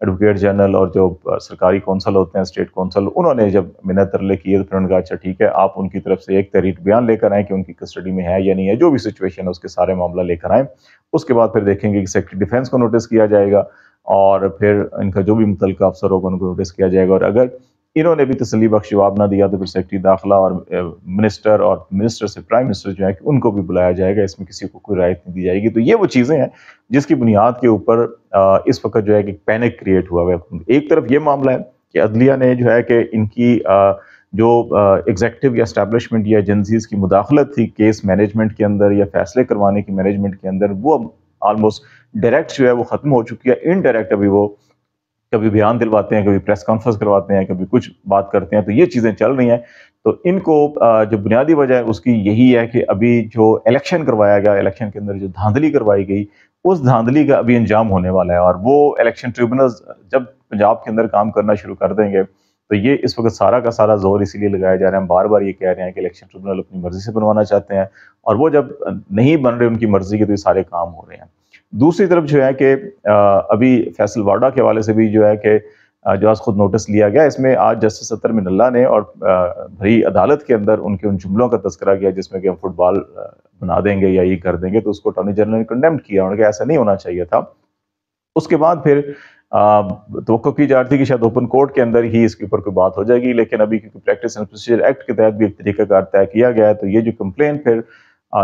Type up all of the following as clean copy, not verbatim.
Advocate general اور جو سرکاری کونسل ہوتے ہیں اسٹیٹ کونسل, انہوں نے جب منت ترلے کیے تو پھر انہوں نے کہا اچھا ٹھیک ہے آپ ان کی طرف سے ایک تحریر بیان لے کر آئیں کہ ان کی کسٹڈی میں ہے یا نہیں ہے, جو بھی سچویشن ہے اس کے سارے معاملہ لے کر آئیں. اس کے بعد پھر دیکھیں گے کہ سیکرٹری ڈیفینس کو نوٹس کیا جائے گا اور پھر ان کا جو بھی متعلقہ افسر ہوگا ان کو نوٹس کیا جائے گا, اور اگر انہوں نے بھی تسلی بخش جواب نہ دیا تو پھر سیکرٹری داخلہ اور منسٹر سے پرائم منسٹر جو ہے کہ ان کو بھی بلایا جائے گا. اس میں کسی کو کوئی رعایت نہیں دی جائے گی. تو یہ وہ چیزیں ہیں جس کی بنیاد کے اوپر اس وقت جو ہے کہ پینک کریٹ ہوا ہے. ایک طرف یہ معاملہ ہے کہ عدلیہ نے جو ہے کہ ان کی جو ایگزیکٹو یا اسٹیبلشمنٹ یا ایجنسیز کی مداخلت تھی کیس مینجمنٹ کے اندر یا فیصلے کروانے کی مینجمنٹ کے اندر, وہ آلموسٹ ڈائریکٹ جو ہے وہ ختم ہو چکی ہے. انڈائریکٹ ابھی وہ کبھی بیان دلواتے ہیں, کبھی پریس کانفرنس کرواتے ہیں, کبھی کچھ بات کرتے ہیں, تو یہ چیزیں چل رہی ہیں. تو ان کو جو بنیادی وجہ ہے اس کی یہی ہے کہ ابھی جو الیکشن کروایا گیا, الیکشن کے اندر جو دھاندلی کروائی گئی, اس دھاندلی کا ابھی انجام ہونے والا ہے. اور وہ الیکشن ٹریبونلز جب پنجاب کے اندر کام کرنا شروع کر دیں گے تو یہ اس وقت سارا کا سارا زور اسی لیے لگایا جا رہا ہے. ہم بار بار یہ کہہ رہے ہیں کہ الیکشن ٹریبونل اپنی مرضی سے بنوانا چاہتے ہیں, اور وہ جب نہیں بن رہے ان کی مرضی کے تو یہ سارے کام ہو رہے ہیں. دوسری طرف جو ہے کہ ابھی فیصل واڈا کے حوالے سے بھی جو ہے کہ جو آج خود نوٹس لیا گیا, اس میں آج جسٹس اطہر من اللہ نے اور بھری عدالت کے اندر ان کے ان جملوں کا تذکرہ کیا جس میں کہ ہم فٹ بال بنا دیں گے یا یہ کر دیں گے, تو اس کو اٹارنی جنرل نے کنڈیمڈ کیا, انہوں نے کہا ایسا نہیں ہونا چاہیے تھا. اس کے بعد پھر توقع کی جا رہی تھی کہ شاید اوپن کورٹ کے اندر ہی اس کے اوپر کوئی بات ہو جائے گی, لیکن ابھی کیونکہ پریکٹس اینڈ پروسیجر ایکٹ کے تحت بھی ایک طریقہ کار طے کیا گیا ہے, تو یہ جو کمپلین پھر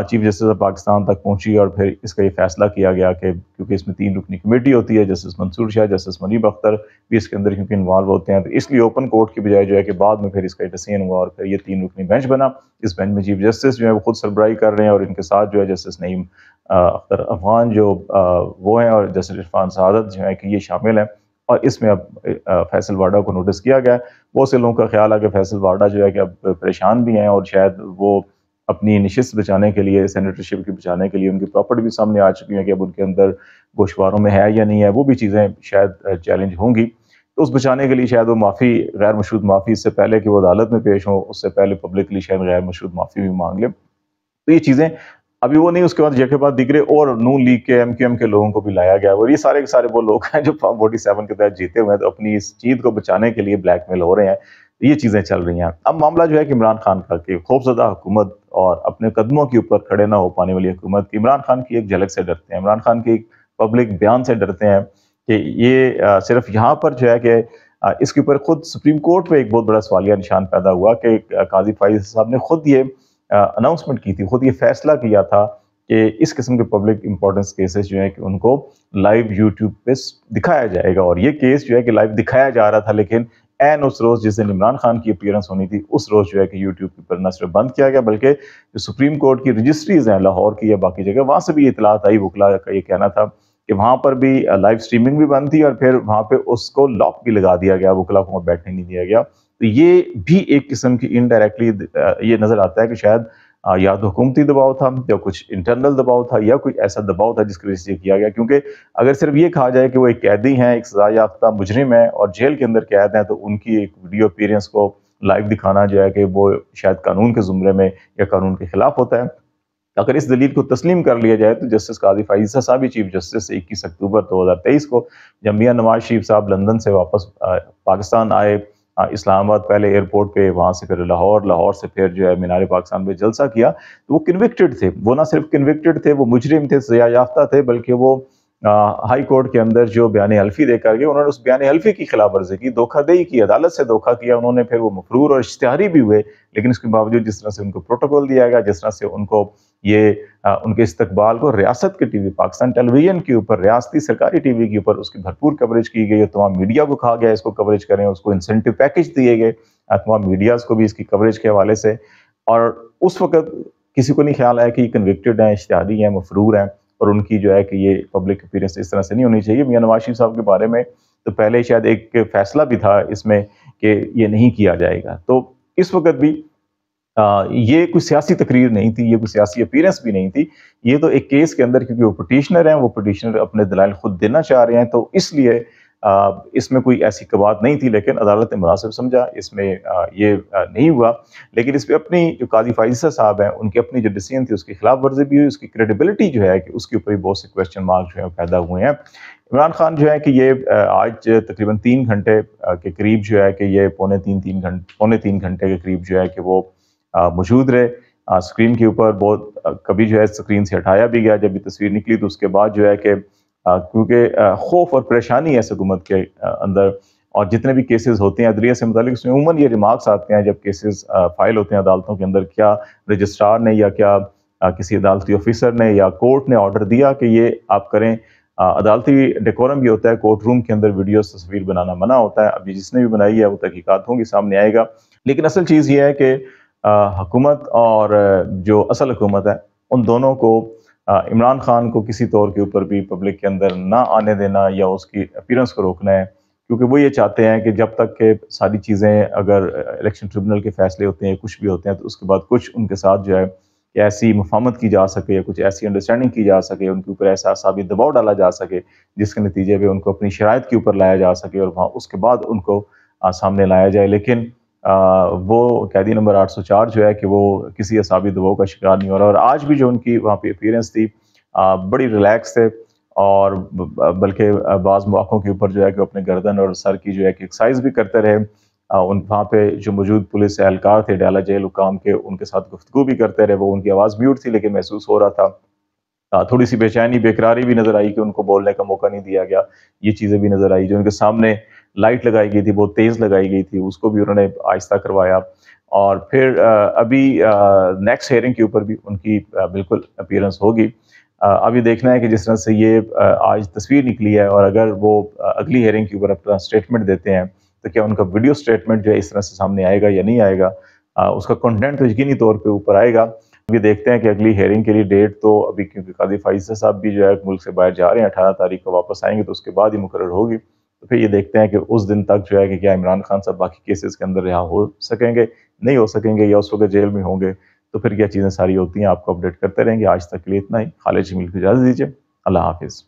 چیف جسٹس آف پاکستان تک پہنچی اور پھر اس کا یہ فیصلہ کیا گیا کہ کیونکہ اس میں 3 رکنی کمیٹی ہوتی ہے, جسٹس منصور شاہ, جسٹس منیب اختر بھی اس کے اندر کیونکہ انوالو ہوتے ہیں, تو اس لیے اوپن کورٹ کی بجائے جو ہے کہ بعد میں پھر اس کا ڈیسیژن ہوا اور پھر یہ 3 رکنی بینچ بنا. اس بینچ میں چیف جسٹس جو ہے وہ خود سربراہی کر رہے ہیں اور ان کے ساتھ جو ہے جسٹس نعیم اختر افغان جو وہ ہیں اور جسٹس عرفان سعادت جو ہے کہ یہ شامل ہیں. اور اس میں اب فیصل واڈا کو نوٹس کیا گیا. بہت سے لوگوں کا خیال ہے کہ فیصل واڈا جو ہے کہ اب پریشان بھی ہیں اور شاید وہ اپنی نشست بچانے کے لیے, سینیٹرشپ کی بچانے کے لیے, ان کی پراپرٹی بھی سامنے آ چکی ہیں کہ اب ان کے اندر گوشواروں میں ہے یا نہیں ہے, وہ بھی چیزیں شاید چیلنج ہوں گی. تو اس بچانے کے لیے شاید وہ معافی, غیر مشروط معافی, اس سے پہلے کہ وہ عدالت میں پیش ہوں اس سے پہلے پبلکلی شاید غیر مشروط معافی بھی مانگ لیں. تو یہ چیزیں ابھی وہ نہیں. اس کے بعد یہ کے بعد دیگرے اور نون لیگ کے MQM کے لوگوں کو بھی لایا گیا, اور یہ سارے کے سارے وہ لوگ ہیں جو فارم 47 کے تحت جیتے ہوئے ہیں, تو اپنی اس چیز کو بچانے کے لیے بلیک میل ہو رہے ہیں. یہ چیزیں چل رہی ہیں. اب معاملہ جو ہے کہ عمران خان کا کہ خوفزدہ حکومت اور اپنے قدموں کے اوپر کھڑے نہ ہو پانے والی حکومت کی, عمران خان کی ایک جھلک سے ڈرتے ہیں, عمران خان کی ایک پبلک بیان سے ڈرتے ہیں کہ یہ صرف یہاں پر جو ہے کہ اس کے اوپر خود سپریم کورٹ پہ ایک بہت بڑا سوالیہ نشان پیدا ہوا کہ قاضی فائز صاحب نے خود یہ اناؤنسمنٹ کی تھی, خود یہ فیصلہ کیا تھا کہ اس قسم کے پبلک امپورٹنس کیسز جو ہیں کہ ان کو لائیو یوٹیوب پہ دکھایا جائے گا. اور یہ کیس جو ہے کہ لائیو دکھایا جا رہا تھا, لیکن این اس روز جس دن عمران خان کی اپیئرنس ہونی تھی اس روز جو ہے کہ یوٹیوب کے اوپر نہ صرف بند کیا گیا بلکہ جو سپریم کورٹ کی رجسٹریز ہیں لاہور کی یا باقی جگہ, وہاں سے بھی اطلاعات آئی. وکلا کا یہ کہنا تھا کہ وہاں پر بھی لائیو سٹریمنگ بھی بند تھی اور پھر وہاں پہ اس کو لاک بھی لگا دیا گیا, وکلا کو بیٹھنے نہیں دیا گیا. تو یہ بھی ایک قسم کی انڈائریکٹلی یہ نظر آتا ہے کہ شاید یا تو حکومتی دباؤ تھا یا کچھ انٹرنل دباؤ تھا یا کوئی ایسا دباؤ تھا جس کی وجہ سے یہ کیا گیا. کیونکہ اگر صرف یہ کہا جائے کہ وہ ایک قیدی ہیں, ایک سزا یافتہ مجرم ہیں اور جیل کے اندر قید ہیں, تو ان کی ایک ویڈیو اپیئرنس کو لائیو دکھانا جو ہے کہ وہ شاید قانون کے زمرے میں یا قانون کے خلاف ہوتا ہے. اگر اس دلیل کو تسلیم کر لیا جائے تو جسٹس قاضی فائز صاحب بھی چیف جسٹس 21 اکتوبر 2023 کو جب میاں نواز شریف صاحب لندن سے واپس پاکستان آئے, اسلام آباد پہلے ایئرپورٹ پہ, وہاں سے پھر لاہور سے پھر جو ہے مینار پاکستان پہ جلسہ کیا, تو وہ کنوکٹڈ تھے. وہ نہ صرف کنوکٹڈ تھے, وہ مجرم تھے, سزا یافتہ تھے, بلکہ وہ ہائی کورٹ کے اندر جو بیان حلفی دے کر گئے, انہوں نے اس بیان حلفی کی خلاف ورزی کی, دھوکہ دہی کی, عدالت سے دھوکہ کیا انہوں نے. پھر وہ مفرور اور اشتہاری بھی ہوئے, لیکن اس کے باوجود جس طرح سے ان کو پروٹوکول دیا گیا, جس طرح سے ان کو یہ ان کے استقبال کو ریاست کے ٹی وی, پاکستان ٹیلی ویژن کے اوپر, ریاستی سرکاری ٹی وی کے اوپر اس کی بھرپور کوریج کی گئی, تمام میڈیا کو کہا گیا اس کو کوریج کریں, اس کو انسینٹیو پیکج دیے گئے تمام میڈیاز کو بھی اس کی کوریج کے حوالے سے. اور اس وقت کسی کو نہیں خیال آیا کہ یہ کنوکٹڈ ہیں, اشتہاری ہیں, مفرور ہیں, اور ان کی جو ہے کہ یہ پبلک اپیئرنس اس طرح سے نہیں ہونی چاہیے. میاں نواز شریف صاحب کے بارے میں تو پہلے شاید ایک فیصلہ بھی تھا اس میں کہ یہ نہیں کیا جائے گا. تو اس وقت بھی یہ کوئی سیاسی تقریر نہیں تھی, یہ کوئی سیاسی اپیئرنس بھی نہیں تھی. یہ تو ایک کیس کے اندر کیونکہ وہ پٹیشنر ہیں, وہ پٹیشنر اپنے دلائل خود دینا چاہ رہے ہیں, تو اس لیے اس میں کوئی ایسی قباحت نہیں تھی, لیکن عدالت نے مناسب سمجھا, اس میں یہ نہیں ہوا. لیکن اس پہ اپنی جو قاضی فائزہ صاحب ہیں ان کی اپنی جو ڈیسیژن تھی اس کی خلاف ورزی بھی ہوئی, اس کی کریڈیبلٹی جو ہے کہ اس کے اوپر بھی بہت سے کویسچن مارک جو ہیں پیدا ہوئے ہیں. عمران خان جو ہے کہ یہ آج تقریباً 3 گھنٹے کے قریب جو ہے کہ یہ پونے تین گھنٹے کے قریب جو ہے کہ وہ موجود رہے اسکرین کے اوپر. بہت کبھی جو ہے اسکرین سے ہٹایا بھی گیا. جب یہ تصویر نکلی تو اس کے بعد جو ہے کہ کیونکہ خوف اور پریشانی ہے اس حکومت کے اندر، اور جتنے بھی کیسز ہوتے ہیں عدلیہ سے متعلق، اس میں عموماً یہ ریمارکس آتے ہیں جب کیسز فائل ہوتے ہیں عدالتوں کے اندر، کیا رجسٹرار نے یا کیا کسی عدالتی آفیسر نے یا کورٹ نے آرڈر دیا کہ یہ آپ کریں. عدالتی ڈیکورم بھی ہوتا ہے، کورٹ روم کے اندر ویڈیوز تصویر بنانا منع ہوتا ہے. ابھی جس نے بھی بنائی ہے وہ تحقیقات ہوں گی، سامنے آئے گا. لیکن اصل چیز یہ ہے کہ حکومت اور جو اصل حکومت ہے ان دونوں کو عمران خان کو کسی طور کے اوپر بھی پبلک کے اندر نہ آنے دینا یا اس کی اپیرنس کو روکنا ہے، کیونکہ وہ یہ چاہتے ہیں کہ جب تک کہ ساری چیزیں اگر الیکشن ٹریبونل کے فیصلے ہوتے ہیں کچھ بھی ہوتے ہیں تو اس کے بعد کچھ ان کے ساتھ جو ہے کہ ایسی مفاہمت کی جا سکے یا کچھ ایسی انڈرسٹینڈنگ کی جا سکے، ان کے اوپر ایسا اعصابی دباؤ ڈالا جا سکے جس کے نتیجے میں ان کو اپنی شرائط کے اوپر لایا جا سکے اور وہاں اس کے بعد ان کو سامنے لایا جائے. لیکن وہ قیدی نمبر 804 جو ہے کہ وہ کسی اعصابی دباؤ کا شکار نہیں ہو رہا. اور آج بھی جو ان کی وہاں پہ اپیرنس تھی بڑی ریلیکس تھے، اور بلکہ بعض مواقعوں کے اوپر جو ہے کہ اپنے گردن اور سر کی جو ہے کہ ایکسرسائز بھی کرتے رہے. وہاں پہ جو موجود پولیس اہلکار تھے ڈالا جیل حکام کے، ان کے ساتھ گفتگو بھی کرتے رہے. وہ ان کی آواز میوٹ تھی لیکن محسوس ہو رہا تھا. تھوڑی سی بے چینی بے قراری بھی نظر آئی کہ ان کو بولنے کا موقع نہیں دیا گیا. یہ چیزیں بھی نظر آئی. جو ان کے سامنے لائٹ لگائی گئی تھی بہت تیز لگائی گئی تھی، اس کو بھی انہوں نے آہستہ کروایا. اور پھر ابھی نیکسٹ ہیئرنگ کے اوپر بھی ان کی بالکل اپیرنس ہوگی. ابھی دیکھنا ہے کہ جس طرح سے یہ آج تصویر نکلی ہے، اور اگر وہ اگلی ہیئرنگ کے اوپر اپنا سٹیٹمنٹ دیتے ہیں تو کیا ان کا ویڈیو سٹیٹمنٹ جو ہے اس طرح سے سامنے آئے گا یا نہیں آئے گا. اس کا کنٹینٹ تو یقینی طور پہ اوپر آئے گا. ابھی دیکھتے ہیں کہ اگلی ہیئرنگ کے لیے ڈیٹ تو ابھی، کیونکہ قاضی فائزہ صاحب بھی جو ہے ملک سے باہر جا رہے ہیں، 18 تاریخ کو واپس آئیں گے تو اس کے بعد ہی مقرر ہوگی. تو پھر یہ دیکھتے ہیں کہ اس دن تک جو ہے کہ کیا عمران خان صاحب باقی کیسز کے اندر رہا ہو سکیں گے، نہیں ہو سکیں گے، یا اس وقت جیل میں ہوں گے. تو پھر کیا چیزیں ساری ہوتی ہیں آپ کو اپڈیٹ کرتے رہیں گے. آج تک کے لیے اتنا ہی. خالد جمیل کو اجازت دیجیے. اللہ حافظ.